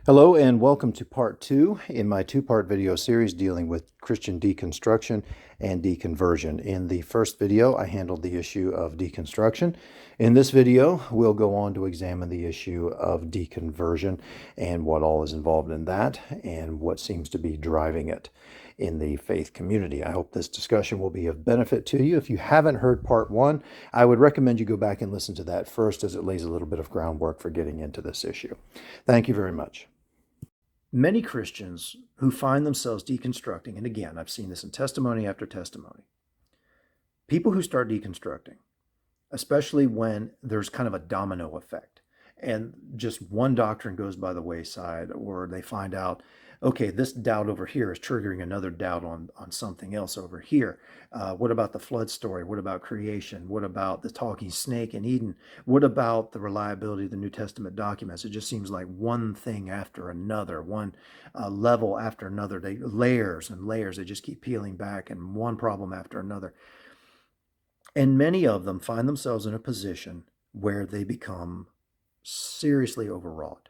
Hello and welcome to part two in my two-part video series dealing with Christian deconstruction and deconversion. In the first video, I handled the issue of deconstruction. In this video, we'll go on to examine the issue of deconversion and what all is involved in that and what seems to be driving it in the faith community. I hope this discussion will be of benefit to you. If you haven't heard part one, I would recommend you go back and listen to that first, as it lays a little bit of groundwork for getting into this issue. Thank you very much. Many Christians who find themselves deconstructing, and again, I've seen this in testimony after testimony, people who start deconstructing, especially when there's kind of a domino effect and just one doctrine goes by the wayside, or they find out, okay, this doubt over here is triggering another doubt on something else over here. What about the flood story? What about creation? What about the talking snake in Eden? What about the reliability of the New Testament documents? It just seems like one thing after another, one level after another. Layers and layers, they just keep peeling back, and one problem after another. And many of them find themselves in a position where they become seriously overwrought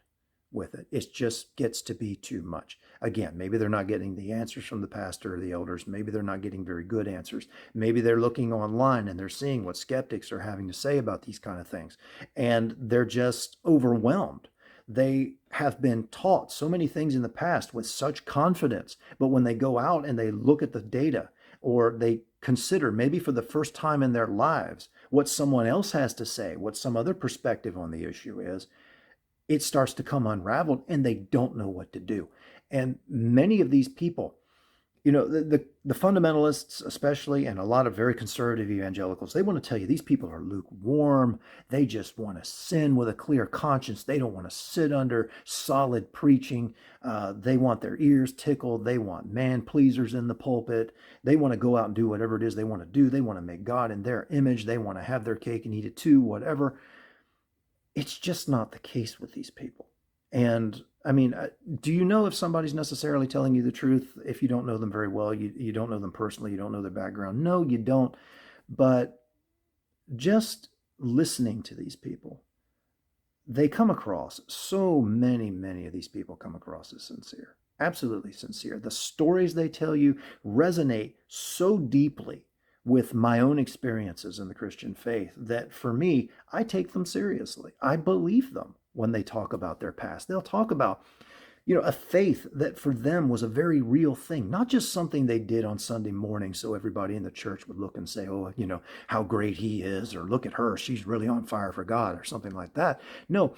with it. It just gets to be too much. Again, maybe they're not getting the answers from the pastor or the elders. Maybe they're not getting very good answers. Maybe they're looking online and they're seeing what skeptics are having to say about these kind of things, and they're just overwhelmed. They have been taught so many things in the past with such confidence, but when they go out and they look at the data, or they consider maybe for the first time in their lives what someone else has to say, what some other perspective on the issue is, it starts to come unraveled and they don't know what to do. And many of these people, the fundamentalists especially, and a lot of very conservative evangelicals, they want to tell you these people are lukewarm. They just want to sin with a clear conscience. They don't want to sit under solid preaching. They want their ears tickled. They want man pleasers in the pulpit. They want to go out and do whatever it is they want to do. They want to make God in their image. They want to have their cake and eat it too, whatever. It's just not the case with these people. And I mean, do you know if somebody's necessarily telling you the truth if you don't know them very well? You don't know them personally. You don't know their background. No, you don't. But just listening to these people, they come across, so many of these people come across as sincere, absolutely sincere. The stories they tell you resonate so deeply with my own experiences in the Christian faith that for me, I take them seriously. I believe them when they talk about their past. They'll talk about, a faith that for them was a very real thing, not just something they did on Sunday morning so everybody in the church would look and say, oh, how great he is, or look at her, she's really on fire for God, or something like that. No,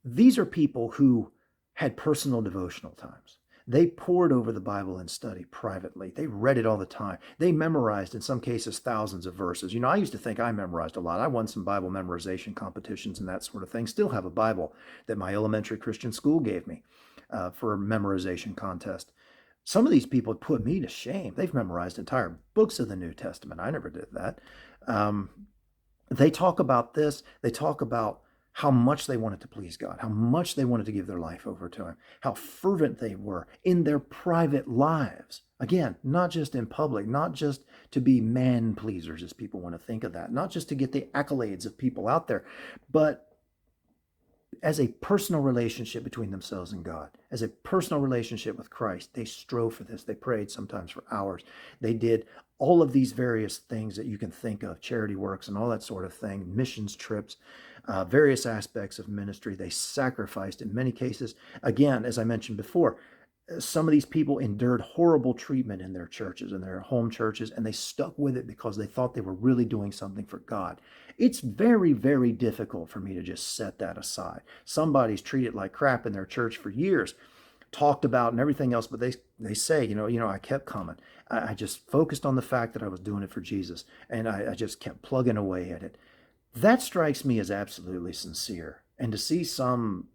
these are people who had personal devotional times. They pored over the Bible in study privately. They read it all the time. They memorized, in some cases, thousands of verses. I used to think I memorized a lot. I won some Bible memorization competitions and that sort of thing. Still have a Bible that my elementary Christian school gave me for a memorization contest. Some of these people put me to shame. They've memorized entire books of the New Testament. I never did that. They talk about this. They talk about how much they wanted to please God, how much they wanted to give their life over to Him, how fervent they were in their private lives. Again, not just in public, not just to be man pleasers, as people want to think of that, not just to get the accolades of people out there, but as a personal relationship between themselves and God, as a personal relationship with Christ. They strove for this. They prayed sometimes for hours. They did all of these various things that you can think of, charity works and all that sort of thing, missions trips, various aspects of ministry. They sacrificed in many cases. Again, as I mentioned before, some of these people endured horrible treatment in their churches, in their home churches, and they stuck with it because they thought they were really doing something for God. It's very, very difficult for me to just set that aside. Somebody's treated like crap in their church for years, talked about and everything else, but they say, I kept coming. I just focused on the fact that I was doing it for Jesus, and I just kept plugging away at it. That strikes me as absolutely sincere. And to see some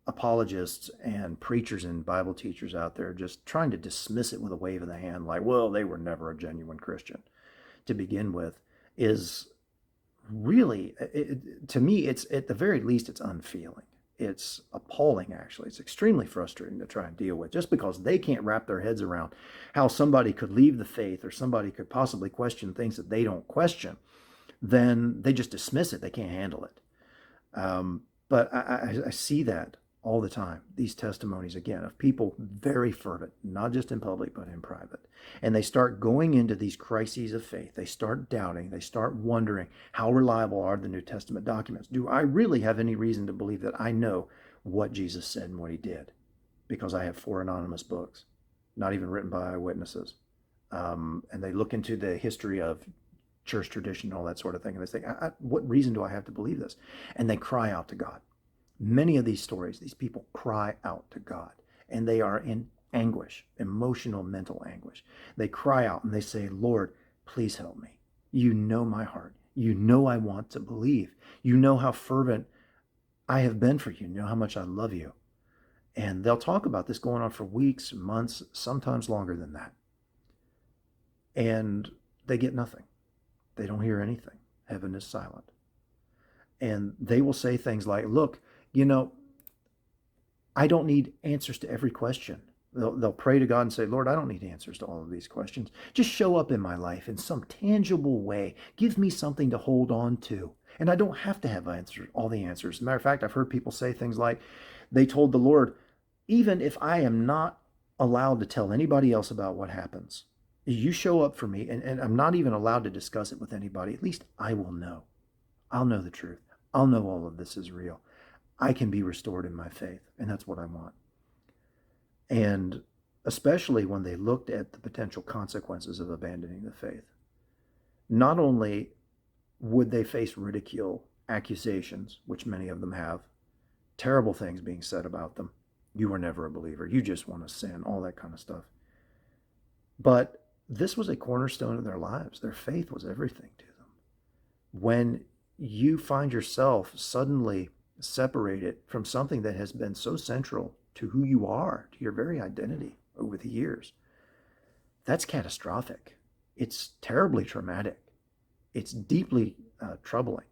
apologists and preachers and Bible teachers out there just trying to dismiss it with a wave of the hand, like, well, they were never a genuine Christian to begin with, is really, to me, it's at the very least, it's unfeeling. It's appalling, actually. It's extremely frustrating to try and deal with, just because they can't wrap their heads around how somebody could leave the faith, or somebody could possibly question things that they don't question. Then they just dismiss it. They can't handle it. But I see that all the time, these testimonies, again, of people very fervent, not just in public, but in private. And they start going into these crises of faith. They start doubting. They start wondering, how reliable are the New Testament documents? Do I really have any reason to believe that I know what Jesus said and what he did? Because I have 4 anonymous books, not even written by eyewitnesses. And they look into the history of church tradition and all that sort of thing. And they say, what reason do I have to believe this? And they cry out to God. Many of these stories, these people cry out to God, and they are in anguish, emotional, mental anguish. They cry out and they say, Lord, please help me. You know my heart. You know I want to believe. You know how fervent I have been for you. You know how much I love you. And they'll talk about this going on for weeks, months, sometimes longer than that. And they get nothing. They don't hear anything. Heaven is silent. And they will say things like, look, I don't need answers to every question. They'll pray to God and say, Lord, I don't need answers to all of these questions. Just show up in my life in some tangible way. Give me something to hold on to. And I don't have to have all the answers. As a matter of fact, I've heard people say things like, they told the Lord, even if I am not allowed to tell anybody else about what happens, you show up for me, and I'm not even allowed to discuss it with anybody, at least I will know. I'll know the truth. I'll know all of this is real. I can be restored in my faith, and that's what I want. And especially when they looked at the potential consequences of abandoning the faith, not only would they face ridicule, accusations, which many of them have, terrible things being said about them. You were never a believer. You just want to sin, all that kind of stuff. But this was a cornerstone of their lives. Their faith was everything to them. When you find yourself suddenly separated from something that has been so central to who you are, to your very identity over the years, that's catastrophic. It's terribly traumatic. It's deeply troubling.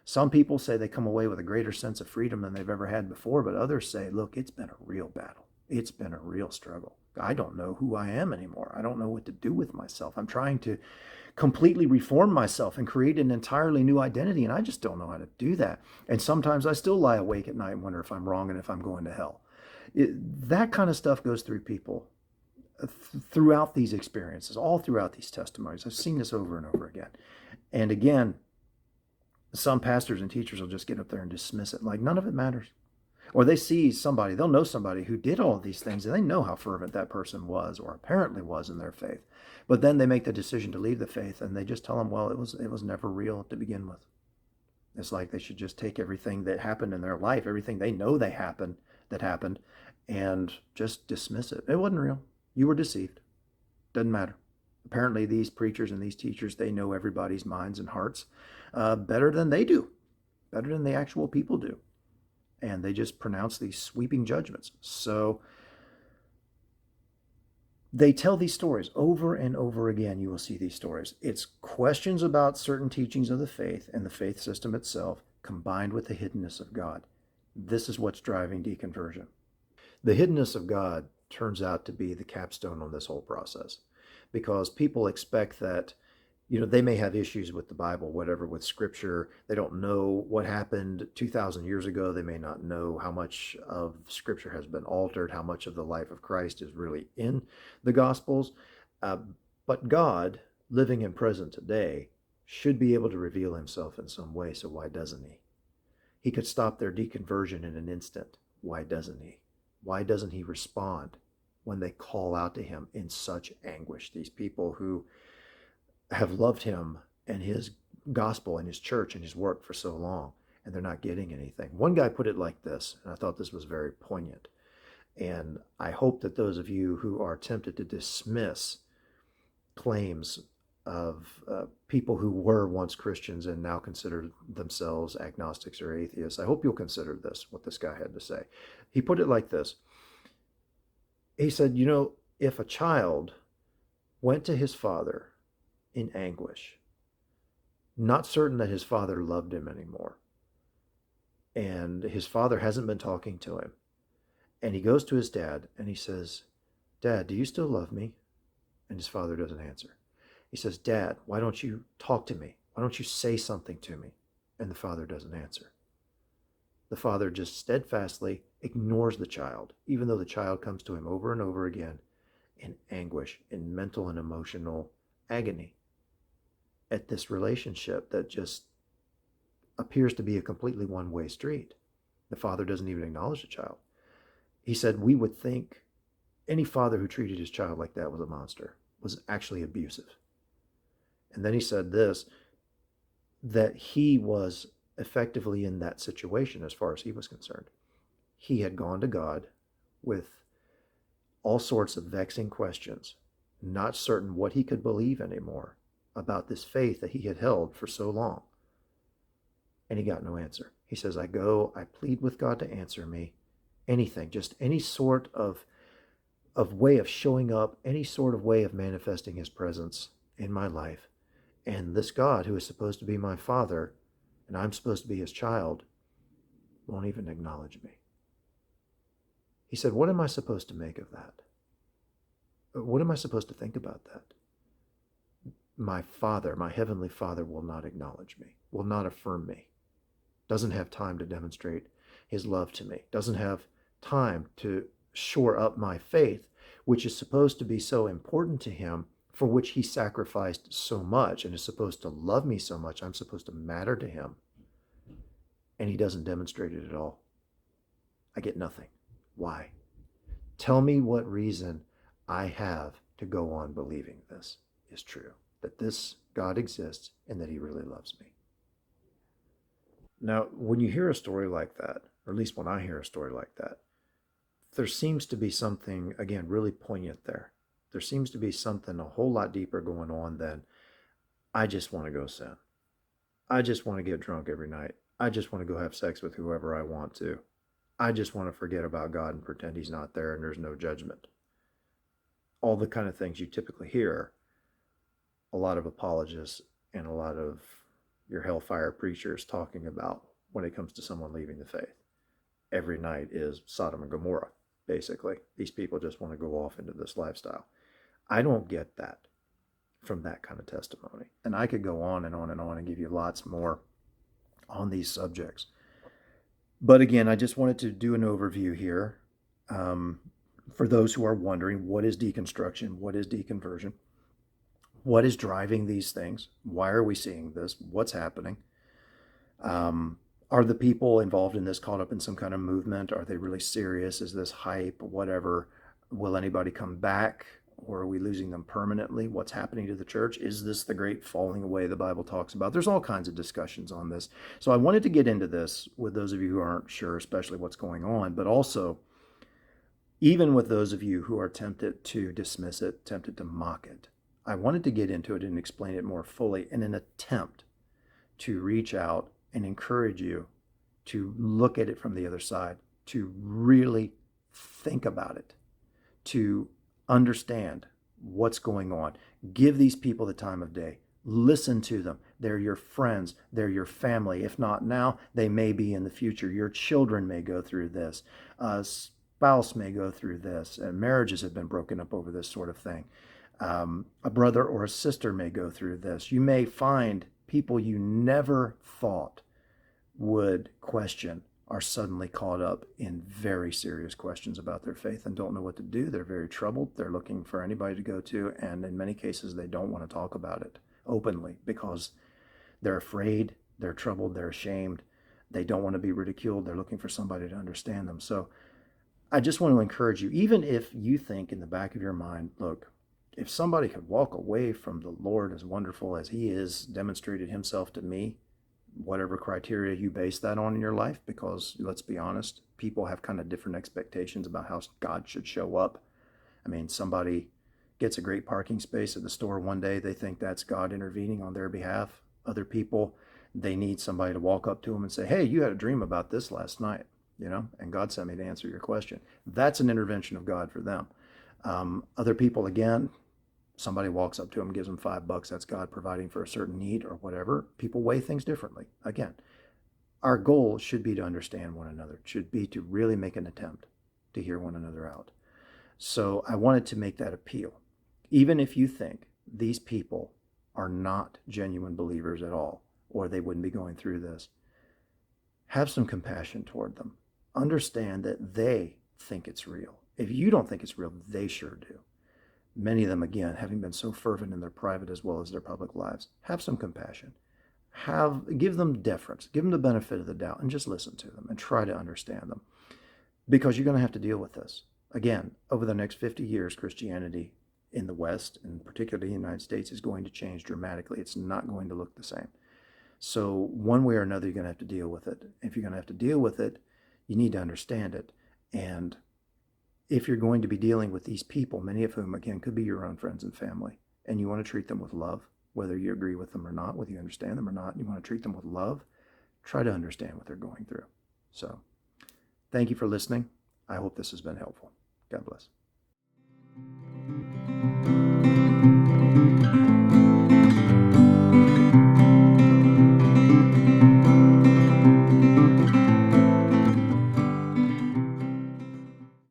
Some people say they come away with a greater sense of freedom than they've ever had before, but others say, look, it's been a real battle. It's been a real struggle. I don't know who I am anymore. I don't know what to do with myself. I'm trying to completely reform myself and create an entirely new identity, and I just don't know how to do that. And sometimes I still lie awake at night and wonder if I'm wrong and if I'm going to hell. That kind of stuff goes through people throughout these experiences, all throughout these testimonies. I've seen this over and over again. And again, some pastors and teachers will just get up there and dismiss it like none of it matters. Or they see somebody, they'll know somebody who did all of these things, and they know how fervent that person was or apparently was in their faith. But then they make the decision to leave the faith, and they just tell them, well, it was never real to begin with. It's like they should just take everything that happened in their life, everything they know that happened, and just dismiss it. It wasn't real. You were deceived. Doesn't matter. Apparently these preachers and these teachers, they know everybody's minds and hearts better than they do, better than the actual people do. And they just pronounce these sweeping judgments. So they tell these stories over and over again. You will see these stories. It's questions about certain teachings of the faith and the faith system itself, combined with the hiddenness of God. This is what's driving deconversion. The hiddenness of God turns out to be the capstone on this whole process, because people expect that, they may have issues with the Bible, whatever, with Scripture. They don't know what happened 2,000 years ago. They may not know how much of Scripture has been altered, how much of the life of Christ is really in the Gospels. But God, living and present today, should be able to reveal himself in some way, so why doesn't he? He could stop their deconversion in an instant. Why doesn't he? Why doesn't he respond when they call out to him in such anguish? These people who have loved him and his gospel and his church and his work for so long, and they're not getting anything. One guy put it like this, and I thought this was very poignant. And I hope that those of you who are tempted to dismiss claims of people who were once Christians and now consider themselves agnostics or atheists, I hope you'll consider this, what this guy had to say. He put it like this. He said, if a child went to his father in anguish, not certain that his father loved him anymore, and his father hasn't been talking to him, and he goes to his dad and he says, Dad, do you still love me? And his father doesn't answer. He says, Dad, why don't you talk to me? Why don't you say something to me? And the father doesn't answer. The father just steadfastly ignores the child, even though the child comes to him over and over again in anguish, in mental and emotional agony at this relationship that just appears to be a completely one-way street. The father doesn't even acknowledge the child. He said we would think any father who treated his child like that was a monster, was actually abusive. And then he said this, that he was effectively in that situation as far as he was concerned. He had gone to God with all sorts of vexing questions, not certain what he could believe anymore about this faith that he had held for so long. And he got no answer. He says, I plead with God to answer me anything, just any sort of way of showing up, any sort of way of manifesting his presence in my life. And this God, who is supposed to be my father, and I'm supposed to be his child, won't even acknowledge me. He said, what am I supposed to make of that? What am I supposed to think about that? My Father, my Heavenly Father, will not acknowledge me, will not affirm me, doesn't have time to demonstrate his love to me, doesn't have time to shore up my faith, which is supposed to be so important to him, for which he sacrificed so much and is supposed to love me so much. I'm supposed to matter to him. And he doesn't demonstrate it at all. I get nothing. Why? Tell me what reason I have to go on believing this is true, that this God exists and that he really loves me. Now, when you hear a story like that, or at least when I hear a story like that, there seems to be something, again, really poignant there. There seems to be something a whole lot deeper going on than, I just want to go sin. I just want to get drunk every night. I just want to go have sex with whoever I want to. I just want to forget about God and pretend he's not there and there's no judgment. All the kind of things you typically hear a lot of apologists and a lot of your hellfire preachers talking about when it comes to someone leaving the faith. Every night is Sodom and Gomorrah, basically. These people just want to go off into this lifestyle. I don't get that from that kind of testimony. And I could go on and on and on and give you lots more on these subjects. But again, I just wanted to do an overview here for those who are wondering, what is deconstruction? What is deconversion? What is driving these things? Why are we seeing this? What's happening? Are the people involved in this caught up in some kind of movement? Are they really serious? Is this hype? Whatever. Will anybody come back? Or are we losing them permanently? What's happening to the church? Is this the great falling away the Bible talks about? There's all kinds of discussions on this. So I wanted to get into this with those of you who aren't sure, especially what's going on, but also even with those of you who are tempted to dismiss it, tempted to mock it. I wanted to get into it and explain it more fully in an attempt to reach out and encourage you to look at it from the other side, to really think about it, to understand what's going on. Give these people the time of day. Listen to them. They're your friends. They're your family. If not now, they may be in the future. Your children may go through this. A spouse may go through this. And marriages have been broken up over this sort of thing. A brother or a sister may go through this. You may find people you never thought would question are suddenly caught up in very serious questions about their faith and don't know what to do. They're very troubled. They're looking for anybody to go to, and in many cases they don't want to talk about it openly because they're afraid, they're troubled, they're ashamed, they don't want to be ridiculed, they're looking for somebody to understand them. So I just want to encourage you, even if you think in the back of your mind, look, if somebody could walk away from the Lord as wonderful as he is, demonstrated himself to me, whatever criteria you base that on in your life, because let's be honest, people have kind of different expectations about how God should show up. I mean, somebody gets a great parking space at the store one day, they think that's God intervening on their behalf. Other people, they need somebody to walk up to them and say, hey, you had a dream about this last night, and God sent me to answer your question. That's an intervention of God for them. Other people, again, somebody walks up to them, gives them $5, that's God providing for a certain need or whatever. People weigh things differently. Again, our goal should be to understand one another, should be to really make an attempt to hear one another out. So I wanted to make that appeal. Even if you think these people are not genuine believers at all, or they wouldn't be going through this, have some compassion toward them. understand that they think it's real. If you don't think it's real, they sure do. Many of them, again, having been so fervent in their private as well as their public lives, have some compassion. Give them deference, give them the benefit of the doubt, and just listen to them and try to understand them. Because you're going to have to deal with this. Again, over the next 50 years, Christianity in the West, and particularly in the United States, is going to change dramatically. It's not going to look the same. So one way or another, you're going to have to deal with it. If you're going to have to deal with it, you need to understand it. And if you're going to be dealing with these people, many of whom, again, could be your own friends and family, and you want to treat them with love, whether you agree with them or not, whether you understand them or not, and you want to treat them with love, try to understand what they're going through. So thank you for listening. I hope this has been helpful. God bless.